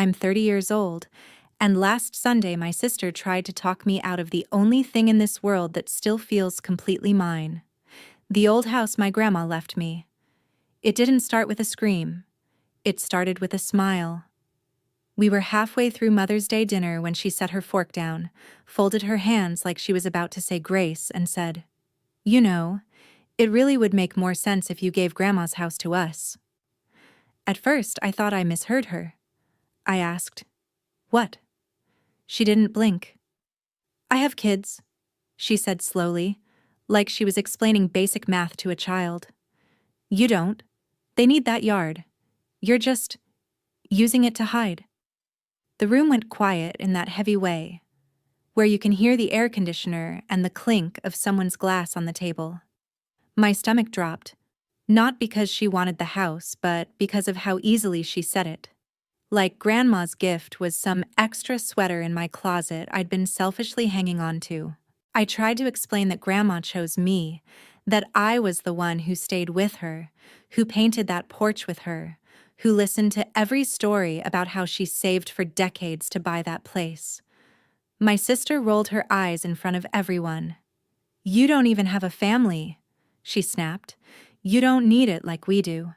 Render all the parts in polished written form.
I'm 30 years old, and last Sunday my sister tried to talk me out of the only thing in this world that still feels completely mine. The old house my grandma left me. It didn't start with a scream. It started with a smile. We were halfway through Mother's Day dinner when she set her fork down, folded her hands like she was about to say grace, and said, "You know, it really would make more sense if you gave Grandma's house to us." At first, I thought I misheard her. I asked, "What?" She didn't blink. "I have kids," she said slowly, like she was explaining basic math to a child. "You don't. They need that yard. You're just using it to hide." The room went quiet in that heavy way, where you can hear the air conditioner and the clink of someone's glass on the table. My stomach dropped, not because she wanted the house, but because of how easily she said it. Like Grandma's gift was some extra sweater in my closet I'd been selfishly hanging on to. I tried to explain that Grandma chose me, that I was the one who stayed with her, who painted that porch with her, who listened to every story about how she saved for decades to buy that place. My sister rolled her eyes in front of everyone. "You don't even have a family," she snapped. "You don't need it like we do."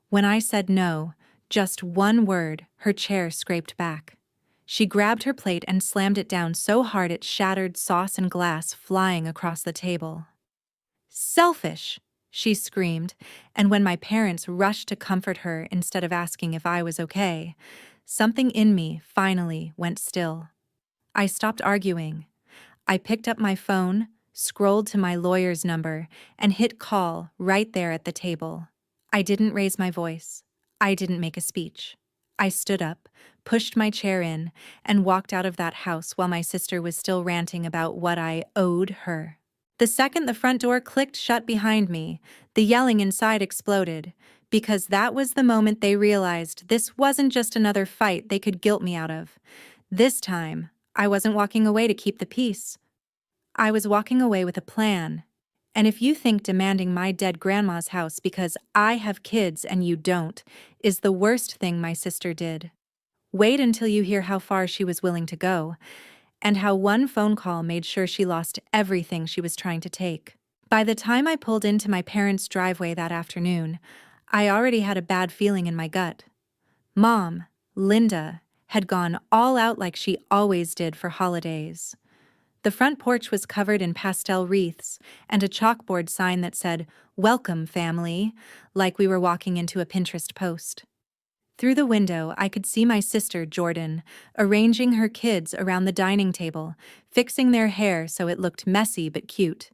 When I said no, just one word, her chair scraped back. She grabbed her plate and slammed it down so hard it shattered sauce and glass flying across the table. "Selfish!" she screamed, and when my parents rushed to comfort her instead of asking if I was okay, something in me finally went still. I stopped arguing. I picked up my phone, scrolled to my lawyer's number, and hit call right there at the table. I didn't raise my voice. I didn't make a speech. I stood up, pushed my chair in, and walked out of that house while my sister was still ranting about what I owed her. The second the front door clicked shut behind me, the yelling inside exploded, because that was the moment they realized this wasn't just another fight they could guilt me out of. This time, I wasn't walking away to keep the peace. I was walking away with a plan. And if you think demanding my dead grandma's house because I have kids and you don't is the worst thing my sister did, wait until you hear how far she was willing to go, and how one phone call made sure she lost everything she was trying to take. By the time I pulled into my parents' driveway that afternoon, I already had a bad feeling in my gut. Mom, Linda, had gone all out like she always did for holidays. The front porch was covered in pastel wreaths and a chalkboard sign that said, "Welcome, family," like we were walking into a Pinterest post. Through the window, I could see my sister, Jordan, arranging her kids around the dining table, fixing their hair so it looked messy but cute,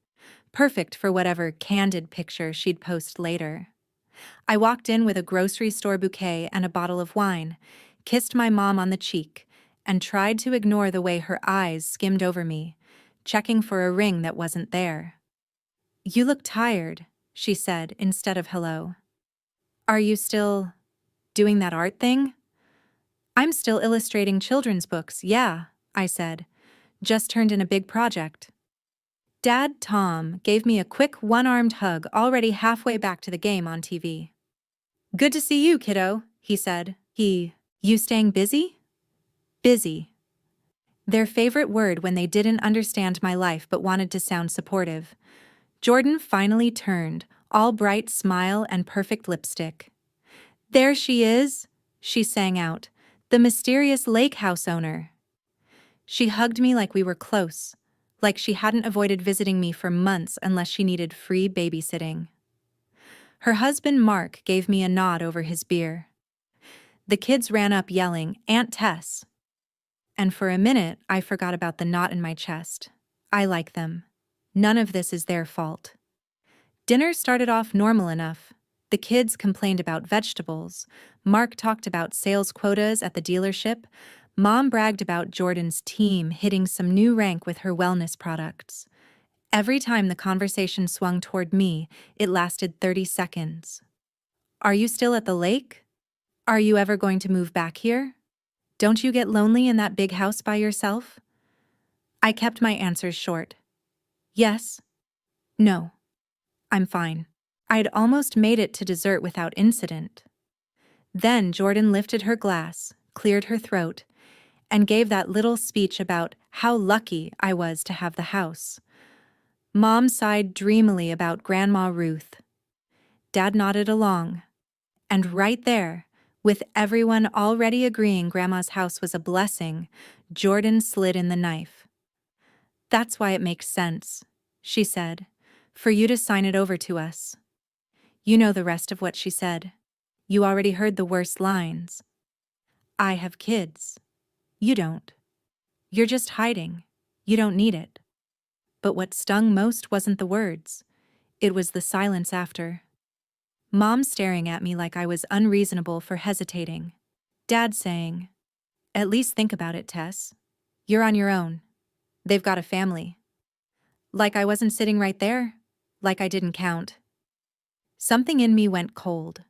perfect for whatever candid picture she'd post later. I walked in with a grocery store bouquet and a bottle of wine, kissed my mom on the cheek, and tried to ignore the way her eyes skimmed over me, checking for a ring that wasn't there. "You look tired," she said instead of hello. "Are you still doing that art thing?" "I'm still illustrating children's books, yeah," I said. "Just turned in a big project." Dad Tom gave me a quick one-armed hug already halfway back to the game on TV. "Good to see you, kiddo," he said. "You staying busy?" Busy. Their favorite word when they didn't understand my life but wanted to sound supportive. Jordan finally turned, all bright smile and perfect lipstick. "There she is," she sang out, "the mysterious lake house owner." She hugged me like we were close, like she hadn't avoided visiting me for months unless she needed free babysitting. Her husband Mark gave me a nod over his beer. The kids ran up yelling, "Aunt Tess." And for a minute, I forgot about the knot in my chest. I like them. None of this is their fault. Dinner started off normal enough. The kids complained about vegetables. Mark talked about sales quotas at the dealership. Mom bragged about Jordan's team hitting some new rank with her wellness products. Every time the conversation swung toward me, it lasted 30 seconds. "Are you still at the lake? Are you ever going to move back here? Don't you get lonely in that big house by yourself?" I kept my answers short. Yes. No. I'm fine. I'd almost made it to dessert without incident. Then Jordan lifted her glass, cleared her throat, and gave that little speech about how lucky I was to have the house. Mom sighed dreamily about Grandma Ruth. Dad nodded along. And right there, with everyone already agreeing Grandma's house was a blessing, Jordan slid in the knife. "That's why it makes sense," she said, "for you to sign it over to us." You know the rest of what she said. You already heard the worst lines. "I have kids. You don't. You're just hiding. You don't need it." But what stung most wasn't the words. It was the silence after. Mom staring at me like I was unreasonable for hesitating. Dad saying, "At least think about it, Tess. You're on your own. They've got a family." Like I wasn't sitting right there. Like I didn't count. Something in me went cold.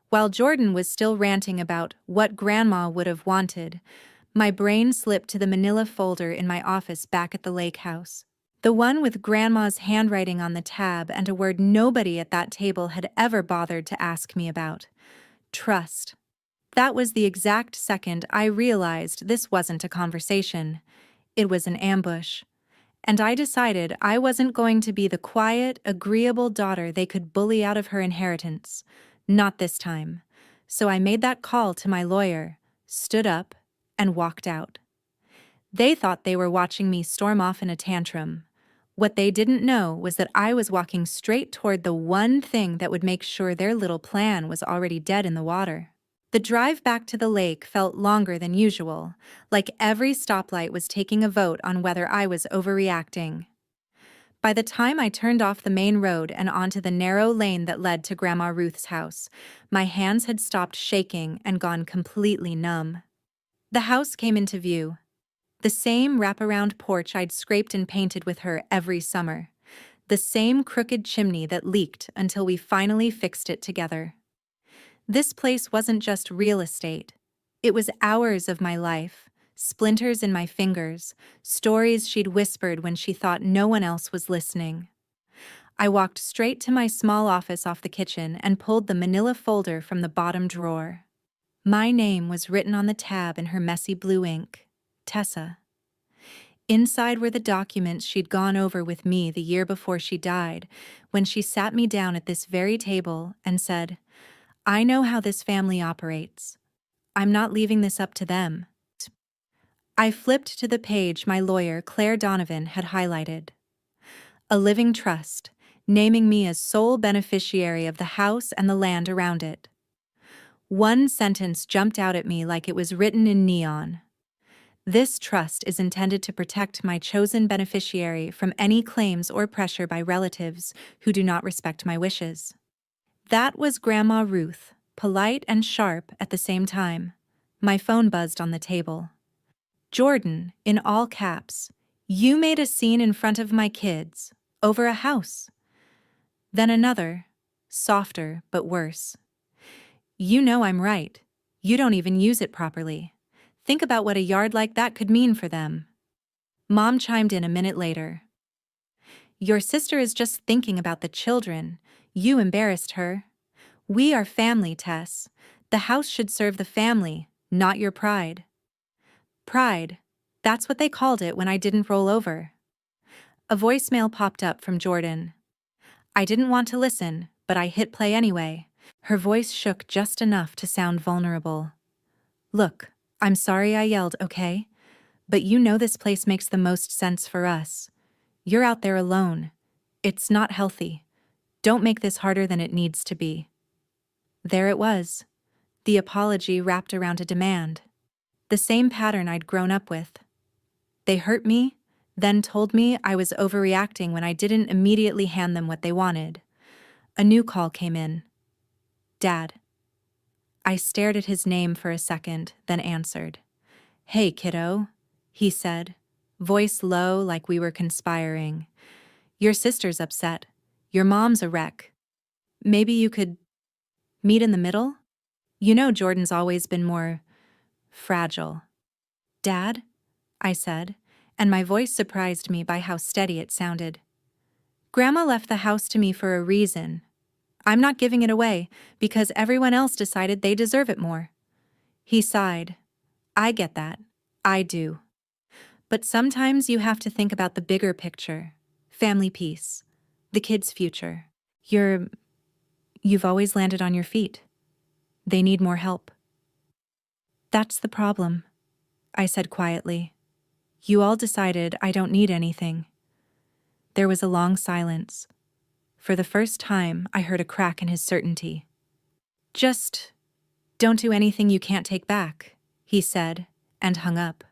While Jordan was still ranting about what Grandma would have wanted, my brain slipped to the manila folder in my office back at the lake house. The one with Grandma's handwriting on the tab and a word nobody at that table had ever bothered to ask me about. Trust. That was the exact second I realized this wasn't a conversation. It was an ambush. And I decided I wasn't going to be the quiet, agreeable daughter they could bully out of her inheritance. Not this time. So I made that call to my lawyer, stood up, and walked out. They thought they were watching me storm off in a tantrum. What they didn't know was that I was walking straight toward the one thing that would make sure their little plan was already dead in the water. The drive back to the lake felt longer than usual, like every stoplight was taking a vote on whether I was overreacting. By the time I turned off the main road and onto the narrow lane that led to Grandma Ruth's house, my hands had stopped shaking and gone completely numb. The house came into view. The same wraparound porch I'd scraped and painted with her every summer. The same crooked chimney that leaked until we finally fixed it together. This place wasn't just real estate. It was hours of my life, splinters in my fingers, stories she'd whispered when she thought no one else was listening. I walked straight to my small office off the kitchen and pulled the manila folder from the bottom drawer. My name was written on the tab in her messy blue ink. Tessa. Inside were the documents she'd gone over with me the year before she died, when she sat me down at this very table and said, "I know how this family operates. I'm not leaving this up to them." I flipped to the page my lawyer, Claire Donovan, had highlighted. A living trust, naming me as sole beneficiary of the house and the land around it. One sentence jumped out at me like it was written in neon. "This trust is intended to protect my chosen beneficiary from any claims or pressure by relatives who do not respect my wishes." That was Grandma Ruth, polite and sharp at the same time. My phone buzzed on the table. "Jordan," in all caps, "you made a scene in front of my kids, over a house." Then another, softer but worse. "You know I'm right. You don't even use it properly. Think about what a yard like that could mean for them." Mom chimed in a minute later. "Your sister is just thinking about the children. You embarrassed her. We are family, Tess. The house should serve the family, not your pride." Pride. That's what they called it when I didn't roll over. A voicemail popped up from Jordan. I didn't want to listen, but I hit play anyway. Her voice shook just enough to sound vulnerable. "Look, I'm sorry I yelled, okay? But you know this place makes the most sense for us. You're out there alone. It's not healthy. Don't make this harder than it needs to be." There it was. The apology wrapped around a demand. The same pattern I'd grown up with. They hurt me, then told me I was overreacting when I didn't immediately hand them what they wanted. A new call came in. Dad. I stared at his name for a second, then answered. "Hey, kiddo," he said, voice low like we were conspiring. "Your sister's upset. Your mom's a wreck. Maybe you could meet in the middle? You know Jordan's always been more fragile." "Dad?" I said, and my voice surprised me by how steady it sounded. "Grandma left the house to me for a reason. I'm not giving it away because everyone else decided they deserve it more." He sighed. I get that. I do. But sometimes you have to think about the bigger picture. Family peace. The kids' future. You've always landed on your feet. They need more help. That's the problem, I said quietly. You all decided I don't need anything. There was a long silence. For the first time, I heard a crack in his certainty. Just don't do anything you can't take back, he said, and hung up.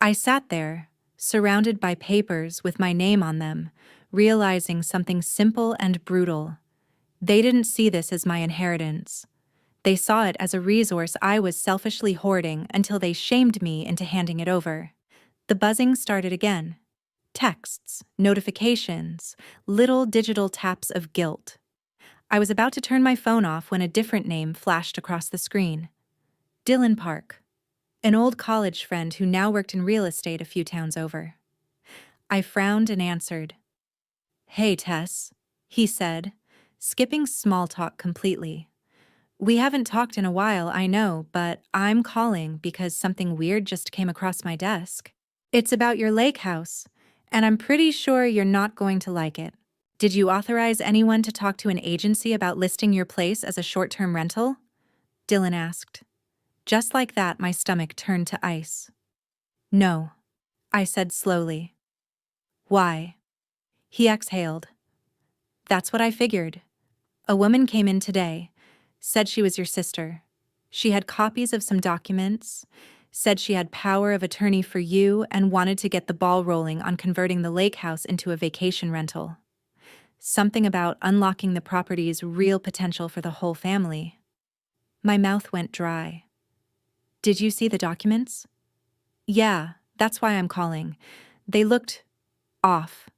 I sat there, surrounded by papers with my name on them, realizing something simple and brutal. They didn't see this as my inheritance. They saw it as a resource I was selfishly hoarding until they shamed me into handing it over. The buzzing started again. Texts, notifications, little digital taps of guilt. I was about to turn my phone off when a different name flashed across the screen. Dylan Park, an old college friend who now worked in real estate a few towns over. I frowned and answered. "Hey, Tess," he said, skipping small talk completely. "We haven't talked in a while, I know, but I'm calling because something weird just came across my desk. It's about your lake house, and I'm pretty sure you're not going to like it. Did you authorize anyone to talk to an agency about listing your place as a short-term rental?" Dylan asked. Just like that, my stomach turned to ice. "No," I said slowly. "Why?" He exhaled. "That's what I figured. A woman came in today, said she was your sister. She had copies of some documents, said she had power of attorney for you and wanted to get the ball rolling on converting the lake house into a vacation rental. Something about unlocking the property's real potential for the whole family." My mouth went dry. "Did you see the documents?" "Yeah, that's why I'm calling. They looked off.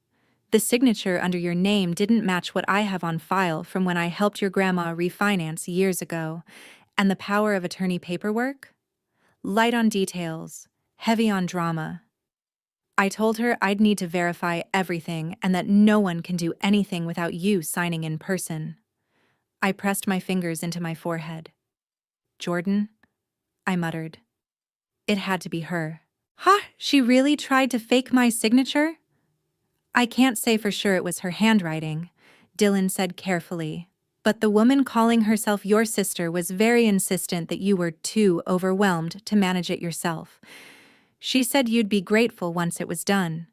The signature under your name didn't match what I have on file from when I helped your grandma refinance years ago. And the power of attorney paperwork? Light on details, heavy on drama. I told her I'd need to verify everything and that no one can do anything without you signing in person." I pressed my fingers into my forehead. "Jordan?" I muttered. It had to be her. "Huh, she really tried to fake my signature?" "I can't say for sure it was her handwriting," Dylan said carefully, "but the woman calling herself your sister was very insistent that you were too overwhelmed to manage it yourself. She said you'd be grateful once it was done."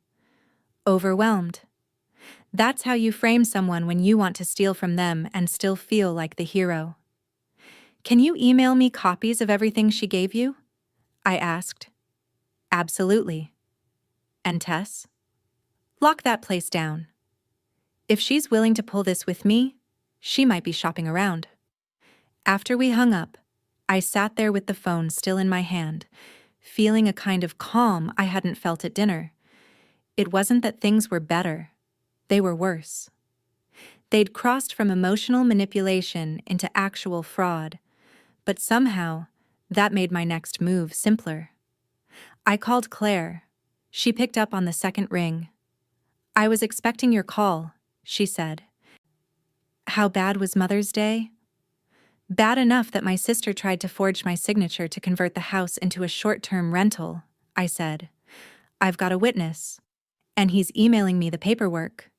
Overwhelmed. That's how you frame someone when you want to steal from them and still feel like the hero. "Can you email me copies of everything she gave you?" I asked. "Absolutely." "And Tess? Lock that place down. If she's willing to pull this with me, she might be shopping around." After we hung up, I sat there with the phone still in my hand, feeling a kind of calm I hadn't felt at dinner. It wasn't that things were better. They were worse. They'd crossed from emotional manipulation into actual fraud, but somehow that made my next move simpler. I called Claire. She picked up on the second ring. "I was expecting your call," she said. "How bad was Mother's Day?" "Bad enough that my sister tried to forge my signature to convert the house into a short-term rental," I said. "I've got a witness, and he's emailing me the paperwork."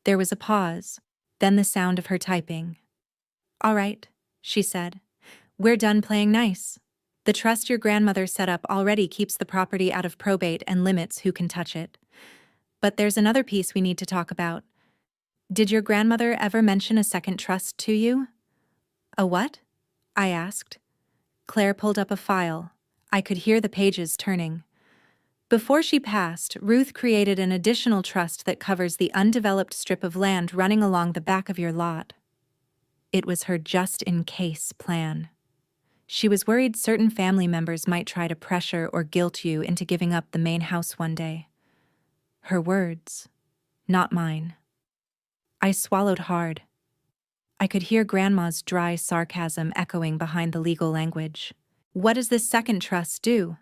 There was a pause, then the sound of her typing. "All right," she said. "We're done playing nice. The trust your grandmother set up already keeps the property out of probate and limits who can touch it. But there's another piece we need to talk about. Did your grandmother ever mention a second trust to you?" "A what?" I asked. Claire pulled up a file. I could hear the pages turning. "Before she passed, Ruth created an additional trust that covers the undeveloped strip of land running along the back of your lot." It was her just-in-case plan. She was worried certain family members might try to pressure or guilt you into giving up the main house one day. Her words, not mine. I swallowed hard. I could hear Grandma's dry sarcasm echoing behind the legal language. "What does this second trust do?"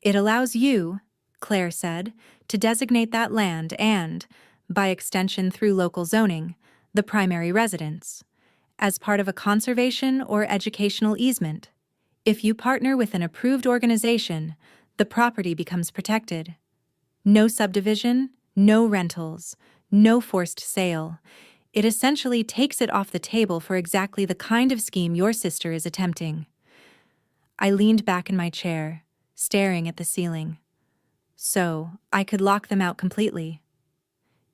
"It allows you," Claire said, "to designate that land and, by extension through local zoning, the primary residence, as part of a conservation or educational easement. If you partner with an approved organization, the property becomes protected. No subdivision, no rentals, no forced sale. It essentially takes it off the table for exactly the kind of scheme your sister is attempting. I leaned back in my chair, staring at the ceiling. So, I could lock them out completely.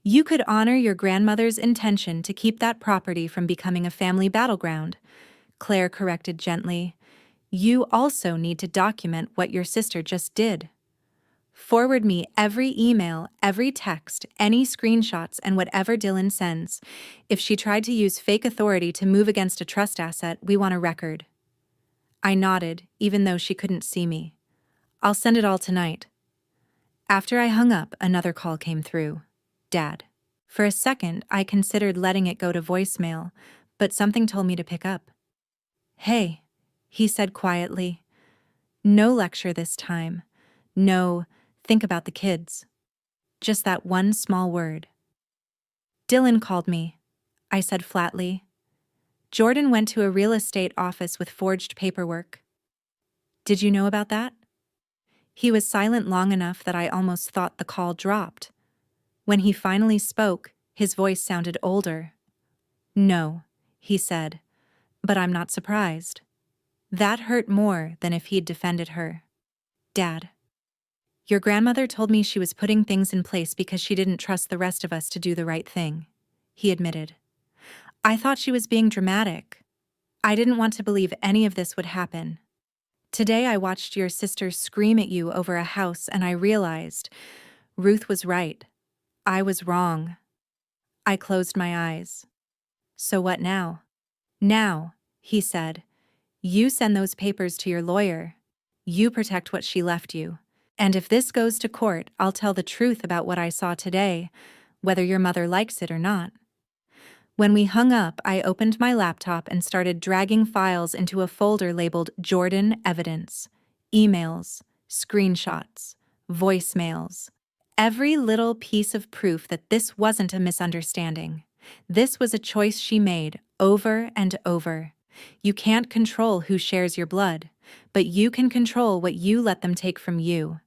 You could honor your grandmother's intention to keep that property from becoming a family battleground, Claire corrected gently. You also need to document what your sister just did. Forward me every email, every text, any screenshots, and whatever Dylan sends. If she tried to use fake authority to move against a trust asset, we want a record. I nodded, even though she couldn't see me. I'll send it all tonight. After I hung up, another call came through. Dad. For a second, I considered letting it go to voicemail, but something told me to pick up. Hey, he said quietly. No lecture this time. No, think about the kids. Just that one small word. Dylan called me, I said flatly. Jordan went to a real estate office with forged paperwork. Did you know about that? He was silent long enough that I almost thought the call dropped. When he finally spoke, his voice sounded older. No, he said, but I'm not surprised. That hurt more than if he'd defended her. Dad. Your grandmother told me she was putting things in place because she didn't trust the rest of us to do the right thing, he admitted. I thought she was being dramatic. I didn't want to believe any of this would happen. Today I watched your sister scream at you over a house and I realized Ruth was right. I was wrong. I closed my eyes. So what now? Now, he said, you send those papers to your lawyer. You protect what she left you. And if this goes to court, I'll tell the truth about what I saw today, whether your mother likes it or not. When we hung up, I opened my laptop and started dragging files into a folder labeled Jordan Evidence. Emails, screenshots, voicemails. Every little piece of proof that this wasn't a misunderstanding. This was a choice she made over and over. You can't control who shares your blood, but you can control what you let them take from you.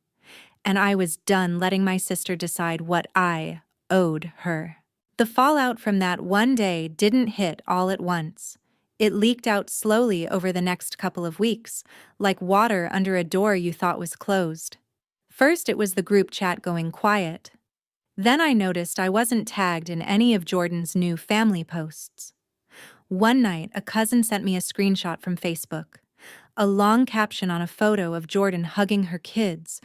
And I was done letting my sister decide what I owed her. The fallout from that one day didn't hit all at once. It leaked out slowly over the next couple of weeks, like water under a door you thought was closed. First, it was the group chat going quiet. Then I noticed I wasn't tagged in any of Jordan's new family posts. One night, a cousin sent me a screenshot from Facebook. A long caption on a photo of Jordan hugging her kids,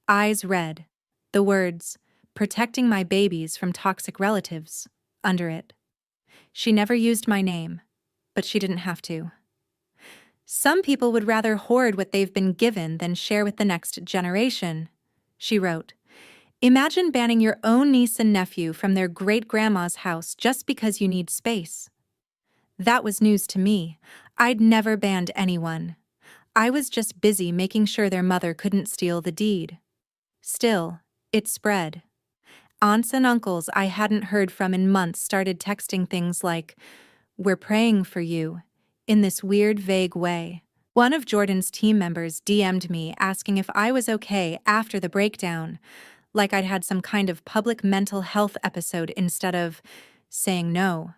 eyes red. The words, "Protecting my babies from toxic relatives," under it. She never used my name, but she didn't have to. Some people would rather hoard what they've been given than share with the next generation, she wrote. Imagine banning your own niece and nephew from their great-grandma's house just because you need space. That was news to me. I'd never banned anyone. I was just busy making sure their mother couldn't steal the deed. Still, it spread. Aunts and uncles I hadn't heard from in months started texting things like, "We're praying for you," in this weird, vague way. One of Jordan's team members DM'd me asking if I was okay after the breakdown, like I'd had some kind of public mental health episode instead of saying no.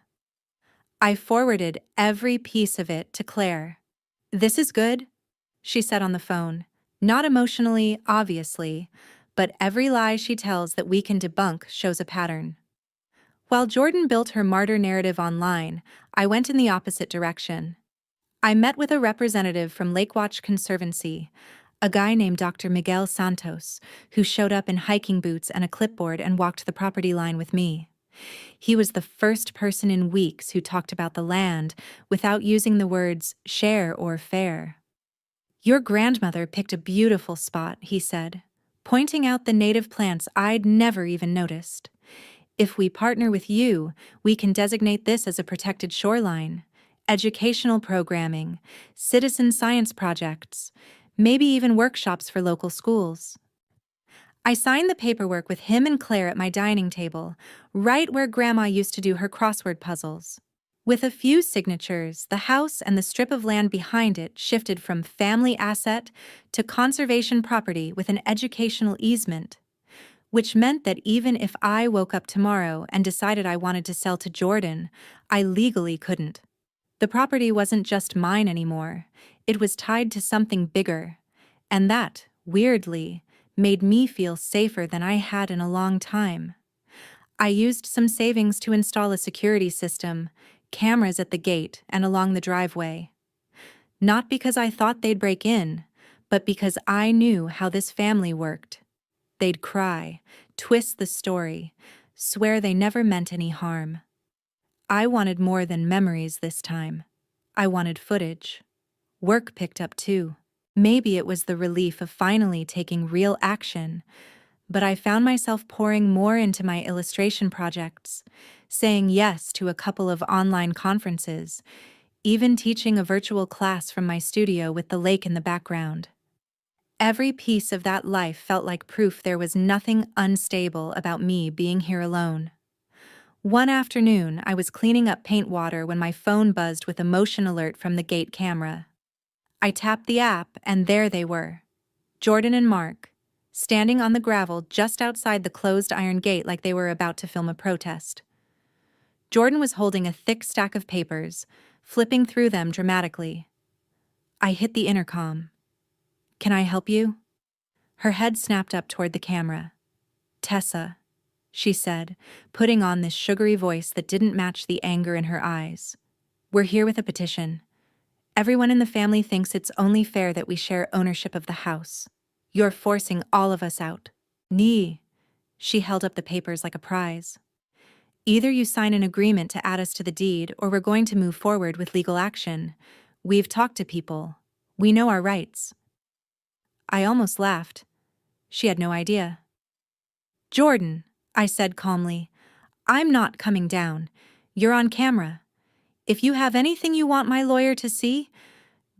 I forwarded every piece of it to Claire. "This is good," she said on the phone. Not emotionally, obviously, but every lie she tells that we can debunk shows a pattern. While Jordan built her martyr narrative online, I went in the opposite direction. I met with a representative from Lakewatch Conservancy, a guy named Dr. Miguel Santos, who showed up in hiking boots and a clipboard and walked the property line with me. He was the first person in weeks who talked about the land without using the words share or fair. Your grandmother picked a beautiful spot, he said, pointing out the native plants I'd never even noticed. If we partner with you, we can designate this as a protected shoreline, educational programming, citizen science projects, maybe even workshops for local schools. I signed the paperwork with him and Claire at my dining table, right where Grandma used to do her crossword puzzles. With a few signatures, the house and the strip of land behind it shifted from family asset to conservation property with an educational easement, which meant that even if I woke up tomorrow and decided I wanted to sell to Jordan, I legally couldn't. The property wasn't just mine anymore, it was tied to something bigger, and that, weirdly, made me feel safer than I had in a long time. I used some savings to install a security system, cameras at the gate and along the driveway. Not because I thought they'd break in, but because I knew how this family worked. They'd cry, twist the story, swear they never meant any harm. I wanted more than memories this time. I wanted footage. Work picked up too. Maybe it was the relief of finally taking real action, but I found myself pouring more into my illustration projects, saying yes to a couple of online conferences, even teaching a virtual class from my studio with the lake in the background. Every piece of that life felt like proof there was nothing unstable about me being here alone. One afternoon, I was cleaning up paint water when my phone buzzed with a motion alert from the gate camera. I tapped the app, and there they were, Jordan and Mark, standing on the gravel just outside the closed iron gate like they were about to film a protest. Jordan was holding a thick stack of papers, flipping through them dramatically. I hit the intercom. "Can I help you?" Her head snapped up toward the camera. "Tessa," she said, putting on this sugary voice that didn't match the anger in her eyes. "We're here with a petition. Everyone in the family thinks it's only fair that we share ownership of the house. You're forcing all of us out." "Nee." She held up the papers like a prize. "Either you sign an agreement to add us to the deed, or we're going to move forward with legal action. We've talked to people. We know our rights." I almost laughed. She had no idea. "Jordan," I said calmly, "I'm not coming down. You're on camera. If you have anything you want my lawyer to see,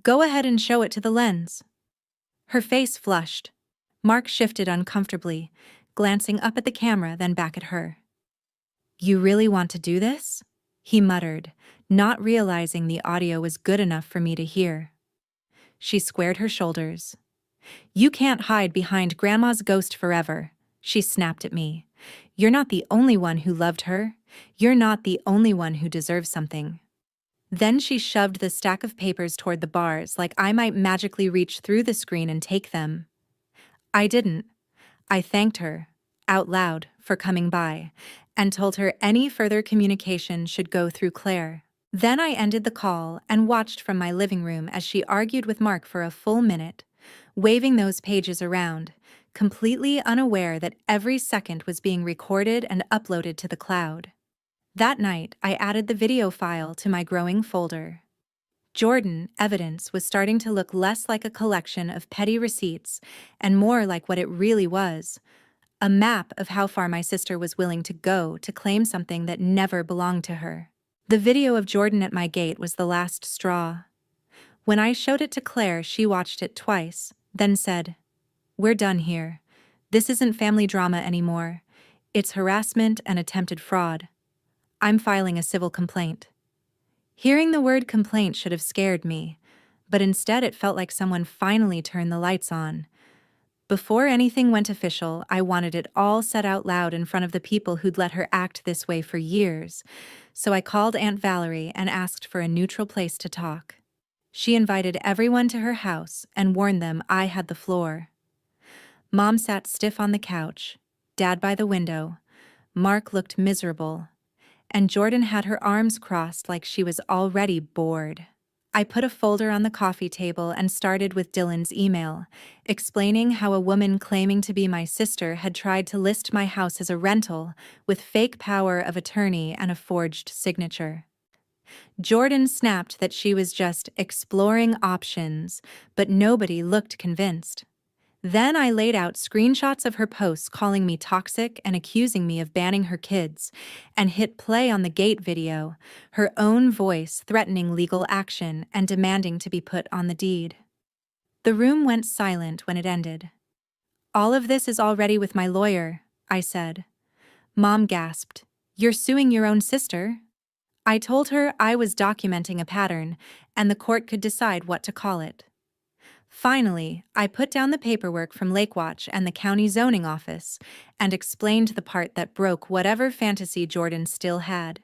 go ahead and show it to the lens." Her face flushed. Mark shifted uncomfortably, glancing up at the camera, then back at her. "You really want to do this?" he muttered, not realizing the audio was good enough for me to hear. She squared her shoulders. "You can't hide behind Grandma's ghost forever," she snapped at me. "You're not the only one who loved her. You're not the only one who deserves something." Then she shoved the stack of papers toward the bars like I might magically reach through the screen and take them. I didn't. I thanked her, out loud, for coming by, and told her any further communication should go through Claire. Then I ended the call and watched from my living room as she argued with Mark for a full minute, waving those pages around, completely unaware that every second was being recorded and uploaded to the cloud. That night, I added the video file to my growing folder. Jordan evidence was starting to look less like a collection of petty receipts and more like what it really was, a map of how far my sister was willing to go to claim something that never belonged to her. The video of Jordan at my gate was the last straw. When I showed it to Claire, she watched it twice, then said, "We're done here. This isn't family drama anymore. It's harassment and attempted fraud. I'm filing a civil complaint." Hearing the word complaint should have scared me, but instead it felt like someone finally turned the lights on. Before anything went official, I wanted it all said out loud in front of the people who'd let her act this way for years, so I called Aunt Valerie and asked for a neutral place to talk. She invited everyone to her house and warned them I had the floor. Mom sat stiff on the couch, Dad by the window, Mark looked miserable, and Jordan had her arms crossed like she was already bored. I put a folder on the coffee table and started with Dylan's email, explaining how a woman claiming to be my sister had tried to list my house as a rental with fake power of attorney and a forged signature. Jordan snapped that she was just exploring options, but nobody looked convinced. Then I laid out screenshots of her posts calling me toxic and accusing me of banning her kids, and hit play on the gate video, her own voice threatening legal action and demanding to be put on the deed. The room went silent when it ended. "All of this is already with my lawyer," I said. Mom gasped. "You're suing your own sister?" I told her I was documenting a pattern, and the court could decide what to call it. Finally, I put down the paperwork from Lake Watch and the county zoning office and explained the part that broke whatever fantasy Jordan still had.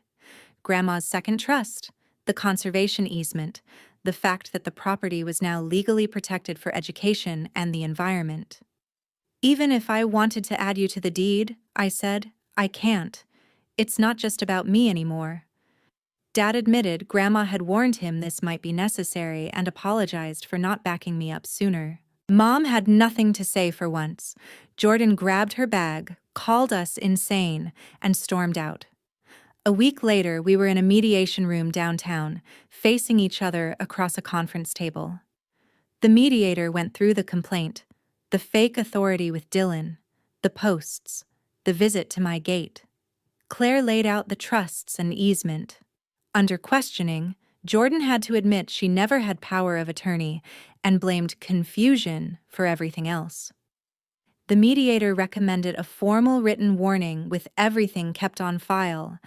Grandma's second trust, the conservation easement, the fact that the property was now legally protected for education and the environment. Even if I wanted to add you to the deed, I said, I can't. It's not just about me anymore. Dad admitted Grandma had warned him this might be necessary and apologized for not backing me up sooner. Mom had nothing to say for once. Jordan grabbed her bag, called us insane, and stormed out. A week later, we were in a mediation room downtown, facing each other across a conference table. The mediator went through the complaint, the fake authority with Dylan, the posts, the visit to my gate. Claire laid out the trusts and easement. Under questioning, Jordan had to admit she never had power of attorney and blamed confusion for everything else. The mediator recommended a formal written warning with everything kept on file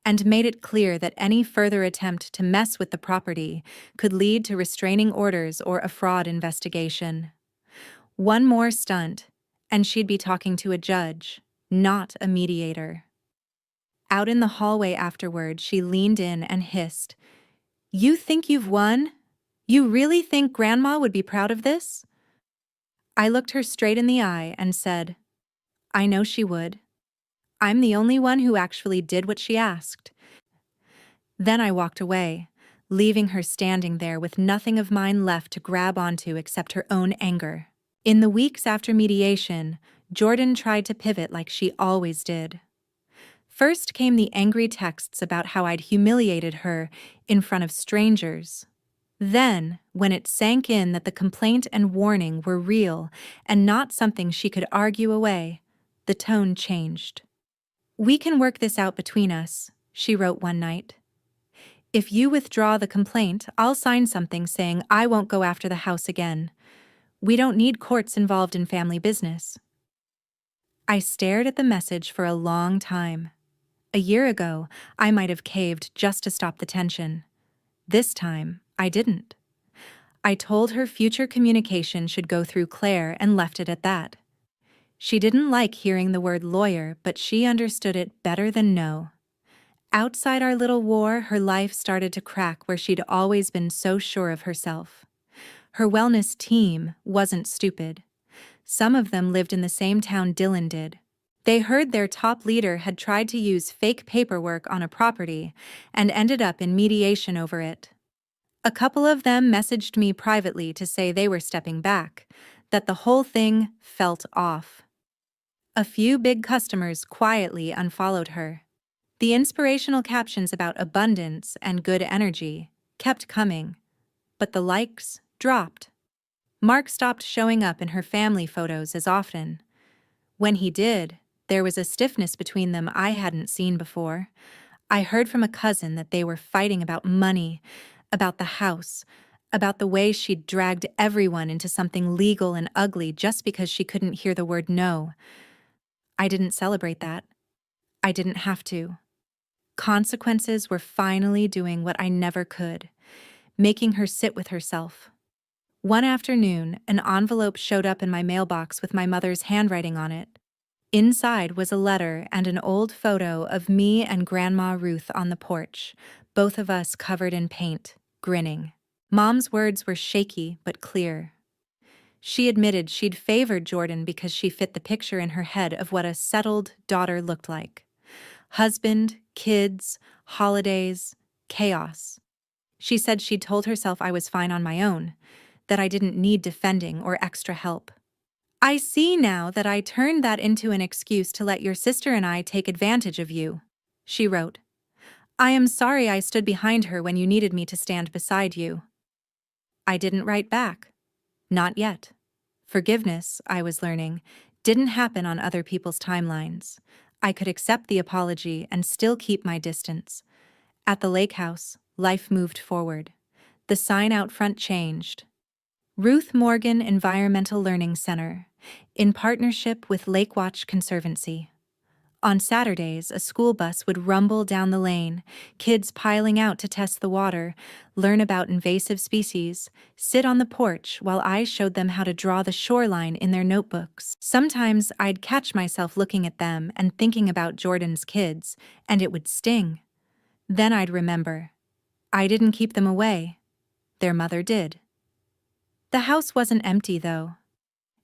and made it clear that any further attempt to mess with the property could lead to restraining orders or a fraud investigation. One more stunt, and she'd be talking to a judge, not a mediator. Out in the hallway afterward, she leaned in and hissed, "You think you've won? You really think Grandma would be proud of this?" I looked her straight in the eye and said, "I know she would. I'm the only one who actually did what she asked." Then I walked away, leaving her standing there with nothing of mine left to grab onto except her own anger. In the weeks after mediation, Jordan tried to pivot like she always did. First came the angry texts about how I'd humiliated her in front of strangers. Then, when it sank in that the complaint and warning were real and not something she could argue away, the tone changed. "We can work this out between us," she wrote one night. "If you withdraw the complaint, I'll sign something saying I won't go after the house again. We don't need courts involved in family business." I stared at the message for a long time. A year ago, I might have caved just to stop the tension. This time, I didn't. I told her future communication should go through Claire and left it at that. She didn't like hearing the word lawyer, but she understood it better than no. Outside our little war, her life started to crack where she'd always been so sure of herself. Her wellness team wasn't stupid. Some of them lived in the same town Dylan did. They heard their top leader had tried to use fake paperwork on a property and ended up in mediation over it. A couple of them messaged me privately to say they were stepping back, that the whole thing felt off. A few big customers quietly unfollowed her. The inspirational captions about abundance and good energy kept coming, but the likes dropped. Mark stopped showing up in her family photos as often. When he did, there was a stiffness between them I hadn't seen before. I heard from a cousin that they were fighting about money, about the house, about the way she'd dragged everyone into something legal and ugly just because she couldn't hear the word no. I didn't celebrate that. I didn't have to. Consequences were finally doing what I never could, making her sit with herself. One afternoon, an envelope showed up in my mailbox with my mother's handwriting on it. Inside was a letter and an old photo of me and Grandma Ruth on the porch, both of us covered in paint, grinning. Mom's words were shaky but clear. She admitted she'd favored Jordan because she fit the picture in her head of what a settled daughter looked like. Husband, kids, holidays, chaos. She said she'd told herself I was fine on my own, that I didn't need defending or extra help. "I see now that I turned that into an excuse to let your sister and I take advantage of you," she wrote. "I am sorry I stood behind her when you needed me to stand beside you." I didn't write back. Not yet. Forgiveness, I was learning, didn't happen on other people's timelines. I could accept the apology and still keep my distance. At the lake house, life moved forward. The sign out front changed. Ruth Morgan Environmental Learning Center, in partnership with Lake Watch Conservancy. On Saturdays, a school bus would rumble down the lane, kids piling out to test the water, learn about invasive species, sit on the porch while I showed them how to draw the shoreline in their notebooks. Sometimes I'd catch myself looking at them and thinking about Jordan's kids, and it would sting. Then I'd remember. I didn't keep them away. Their mother did. The house wasn't empty, though.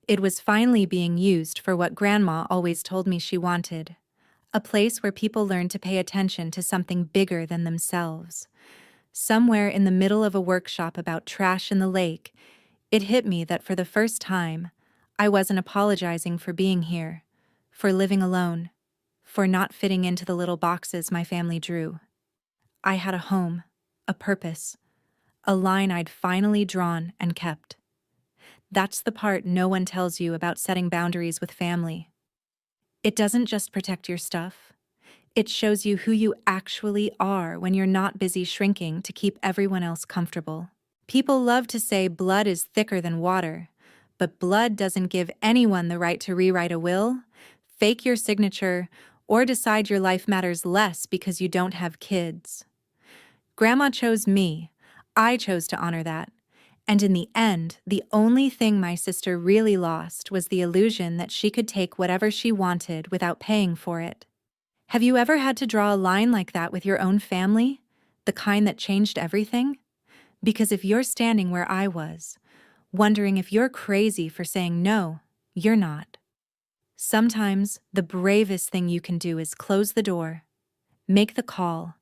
It was finally being used for what Grandma always told me she wanted. A place where people learn to pay attention to something bigger than themselves. Somewhere in the middle of a workshop about trash in the lake, it hit me that for the first time, I wasn't apologizing for being here, for living alone, for not fitting into the little boxes my family drew. I had a home, a purpose, a line I'd finally drawn and kept. That's the part no one tells you about setting boundaries with family. It doesn't just protect your stuff. It shows you who you actually are when you're not busy shrinking to keep everyone else comfortable. People love to say blood is thicker than water, but blood doesn't give anyone the right to rewrite a will, fake your signature, or decide your life matters less because you don't have kids. Grandma chose me. I chose to honor that. And in the end, the only thing my sister really lost was the illusion that she could take whatever she wanted without paying for it. Have you ever had to draw a line like that with your own family? The kind that changed everything? Because if you're standing where I was, wondering if you're crazy for saying no, you're not. Sometimes the bravest thing you can do is close the door, make the call,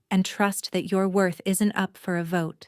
and trust that your worth isn't up for a vote.